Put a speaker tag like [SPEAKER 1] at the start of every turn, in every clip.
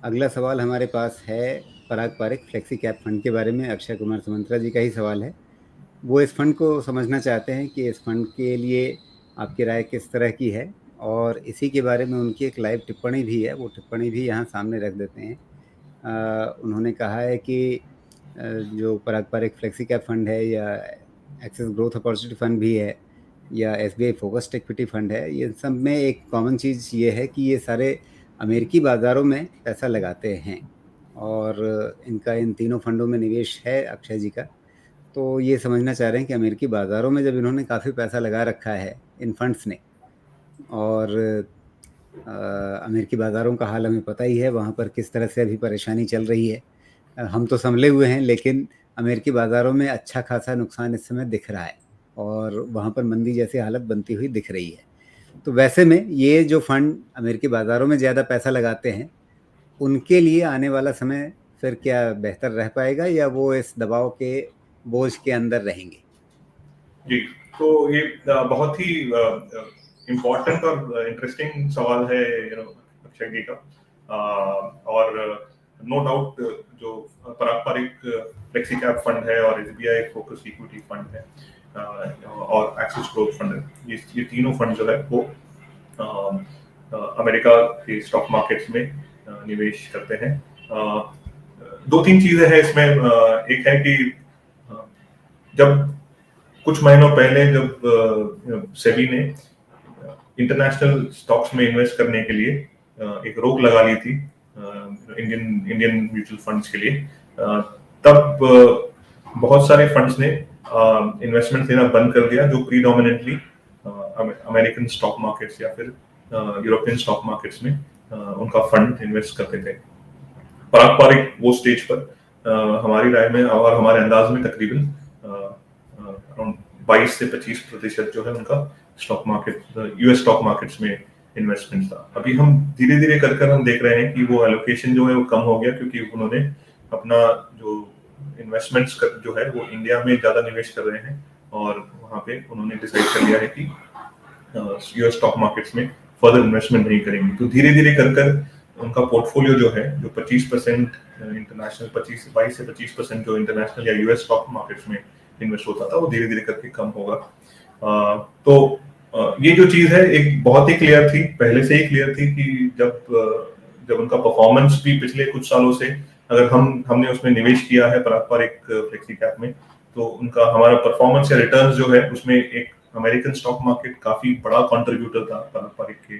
[SPEAKER 1] अगला सवाल हमारे पास है पराग पारिक फ्लेक्सी कैप फंड के बारे में। अक्षय कुमार सुमंत्रा जी का ही सवाल है। वो इस फंड को समझना चाहते हैं कि इस फंड के लिए आपकी राय किस तरह की है, और इसी के बारे में उनकी एक लाइव टिप्पणी भी है। वो टिप्पणी भी यहाँ सामने रख देते हैं। उन्होंने कहा है कि जो पराग पारिक फ्लेक्सी कैप फंड है, या एक्सेस ग्रोथ अपॉर्चुनिटी फंड भी है, या एसबीआई फोकस्ड इक्विटी फंड है, ये सब में एक कॉमन चीज़ ये है कि ये सारे अमेरिकी बाज़ारों में पैसा लगाते हैं। और इनका इन तीनों फंडों में निवेश है अक्षय जी का। तो ये समझना चाह रहे हैं कि अमेरिकी बाज़ारों में जब इन्होंने काफ़ी पैसा लगा रखा है इन फंड्स ने, और अमेरिकी बाज़ारों का हाल हमें पता ही है, वहाँ पर किस तरह से अभी परेशानी चल रही है। हम तो संभले हुए हैं, लेकिन अमेरिकी बाज़ारों में अच्छा खासा नुकसान इस समय दिख रहा है, और वहाँ पर मंदी जैसी हालत बनती हुई दिख रही है। तो वैसे में ये जो फंड अमेरिकी बाज़ारों में ज़्यादा पैसा लगाते हैं, उनके लिए आने वाला समय फिर क्या बेहतर रह पाएगा, या वो इस दबाव के बोझ के अंदर रहेंगे?
[SPEAKER 2] जी, तो ये बहुत ही इम्पोर्टेंट और इंटरेस्टिंग सवाल है अक्षय जी का। और नो डाउट जो पारंपरिक फ्लेक्सी कैप फंड है और एसबीआई फोकस इक्विटी फंड है और एक्सिस ग्रोथ फंड है, ये तीनों फंड जो है वो अमेरिका के स्टॉक मार्केट्स में निवेश करते हैं। दो तीन चीजें हैं इसमें। एक है कि जब कुछ महीनों पहले जब सेबी ने इंटरनेशनल स्टॉक्स में इन्वेस्ट करने के लिए एक रोक लगा ली थी इंडियन म्यूचुअल फंड्स के लिए, तब बहुत सारे फंड्स ने इन्वेस्टमेंट देना बंद कर दिया जो प्रीडोमिनेंटली अमेरिकन स्टॉक मार्केट्स या फिर यूरोपियन स्टॉक मार्केट्स में उनका फंड इन्वेस्ट करते थे। पारंपरिक वो स्टेज पर हमारी राय में और हमारे अंदाज में तकरीबन अराउंड 22 से 25% जो है उनका stock market US stock markets में इन्वेस्टमेंट था। अभी हम धीरे धीरे कर हम देख रहे हैं कि वो एलोकेशन जो है वो कम हो गया, क्योंकि उन्होंने अपना जो इन्वेस्टमेंट्स जो है वो इंडिया में ज्यादा निवेश कर रहे हैं, और वहां पे उन्होंने डिसाइड कर लिया है कि यूएस स्टॉक मार्केट्स में फर्दर इन्वेस्टमेंट नहीं करेंगे। तो धीरे धीरे कर उनका पोर्टफोलियो जो है, जो 25% इंटरनेशनल 22 से 25% जो इंटरनेशनल या यूएस स्टॉक मार्केट्स में इन्वेस्ट होता था, वो धीरे धीरे करके कम होगा। तो ये जो चीज है एक बहुत ही क्लियर थी, पहले से ही क्लियर थी कि जब उनका परफॉर्मेंस भी पिछले कुछ सालों से, अगर हमने उसमें निवेश किया है पारंपरिक फ्लेक्सी कैप में, तो उनका हमारा परफॉर्मेंस या रिटर्न्स जो है उसमें एक अमेरिकन स्टॉक मार्केट काफी बड़ा कंट्रीब्यूटर था पारंपरिक के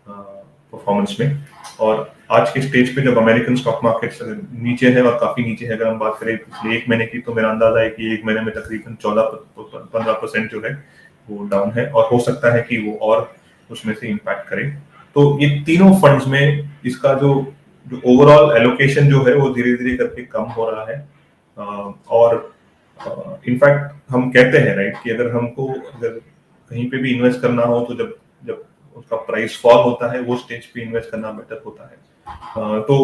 [SPEAKER 2] परफॉर्मेंस में। और आज के स्टेज पे जब अमेरिकन स्टॉक मार्केट नीचे है, और काफी नीचे है, अगर हम बात करें पिछले एक महीने की, तो मेरा अंदाजा है कि एक महीने में तकरीबन 14-15% जो है वो डाउन है, और हो सकता है कि वो और उसमें से इम्पैक्ट करे। तो ये तीनों फंड्स में इसका जो ओवरऑल एलोकेशन जो है वो धीरे धीरे करके कम हो रहा है। और इनफैक्ट हम कहते हैं राइट कि अगर कहीं पे भी इन्वेस्ट करना हो, तो जब जब उसका प्राइस फॉल होता है, वो स्टेज पे इन्वेस्ट करना बेटर होता है। तो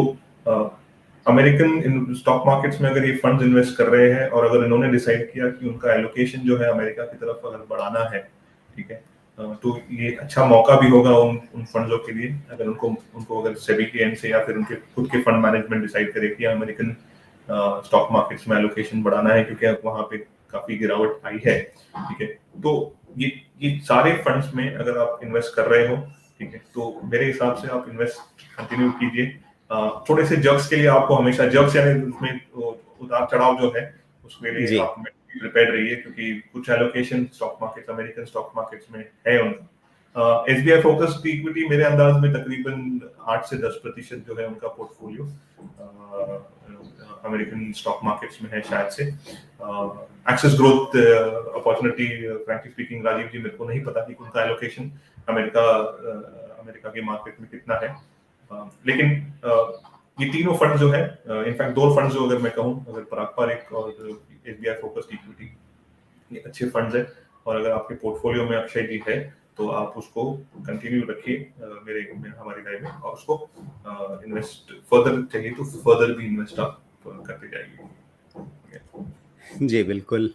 [SPEAKER 2] अमेरिकन स्टॉक मार्केट्स में अगर ये फंड्स इन्वेस्ट कर रहे हैं, और अगर इन्होंने डिसाइड किया कि उनका एलोकेशन जो है अमेरिका की तरफ अगर बढ़ाना है, ठीक है, तो ये अच्छा मौका भी होगा उन फंड्सों के लिए, अगर उनको अगर सेबी के एंड से या फिर उनके खुद के फंड मैनेजमेंट डिसाइड करे कि अमेरिकन स्टॉक मार्केट्स में एलोकेशन बढ़ाना है, क्योंकि वहां पे काफी गिरावट आई है। ठीक है, तो ये सारे फंड्स में अगर आप इन्वेस्ट कर रहे हो, ठीक है, तो मेरे हिसाब से आप इन्वेस्ट कंटिन्यू कीजिए। थोड़े से जग्स के लिए आपको हमेशा जग्स यानी उसमें उतार चढ़ाव जो है उसके लिए
[SPEAKER 1] जी।
[SPEAKER 2] आप प्रिपेयर रहिए, क्योंकि कुछ allocation stock market American stock markets में है उनका। एसबीआई फोकस इक्विटी मेरे अंदाज में तकरीबन 8 से 10% जो है उनका पोर्टफोलियो अमेरिकन स्टॉक मार्केट्स में है शायद से। Excess growth opportunity, frankly speaking Rajiv ji, मेरे को नहीं पता कि उनका एलोकेशन अमेरिका के मार्केट में कितना है। लेकिन ये तीनों फंड जो है, इनफैक्ट दो फंड जो अगर मैं कहूँ, अगर पारंपरिक और एसबीआई फोकस इक्विटी, ये अच्छे फंड्स है, और अगर आपके पोर्टफोलियो में अक्षय जी है तो आप उसको कंटिन्यू रखिए हमारी राय में, और उसको इन्वेस्ट फर्दर चाहिए तो फर्दर भी इन्वेस्ट आप करते जाइए।
[SPEAKER 1] जी, बिल्कुल।